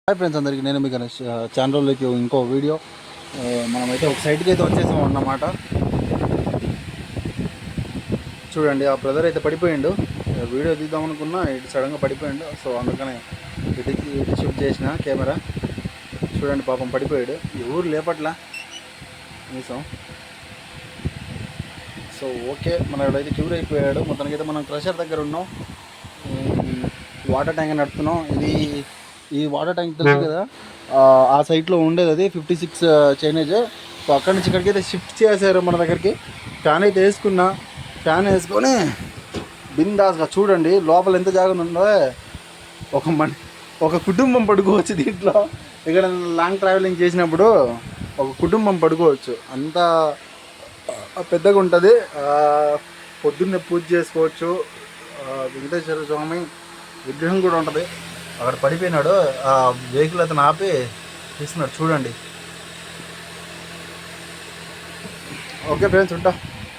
Hi friends అందరికీ, నేను మీ గణేష్. ఛానల్లోకి ఇంకో వీడియో. మనమైతే ఒక సైట్కి అయితే వచ్చేసాం అన్నమాట. చూడండి, ఆ బ్రదర్ అయితే పడిపోయిండు. వీడియో తీద్దాం అనుకున్నా, ఇటు సడన్గా పడిపోయిండు. సో అందుకనే ఇటు షూట్ చేసిన కెమెరా. చూడండి, పాపం పడిపోయాడు. ఈ ఊరు లేపట్లా కనీసం. సో ఓకే, మన ఇక్కడైతే క్యూర్ అయిపోయాడు. మొత్తానికైతే మనం క్రషర్ దగ్గర ఉన్నాం. వాటర్ ట్యాంక్ నడుపుతున్నాం. ఈ వాటర్ ట్యాంక్ తెలుసు కదా, ఆ సైట్లో ఉండేది అది 56 చైనేజ్. సో అక్కడి నుంచి ఇక్కడికి అయితే షిఫ్ట్ చేశారు మన దగ్గరికి. ఫ్యాన్ అయితే వేసుకున్నా. ఫ్యాన్ వేసుకొని బిందాస్గా చూడండి లోపల ఎంత జాగ్రత్త ఉందో. ఒక కుటుంబం పడుకోవచ్చు దీంట్లో. ఇక్కడ లాంగ్ ట్రావెలింగ్ చేసినప్పుడు ఒక కుటుంబం పడుకోవచ్చు, అంత పెద్దగా ఉంటుంది. పొద్దున్నే పూజ చేసుకోవచ్చు. వెంకటేశ్వర స్వామి విగ్రహం కూడా ఉంటుంది. అక్కడ పడిపోయినాడు. ఆ వెహికల్ అతను ఆపి తీస్తున్నాడు. చూడండి. ఓకే ఫ్రెండ్స్, ఉంటా.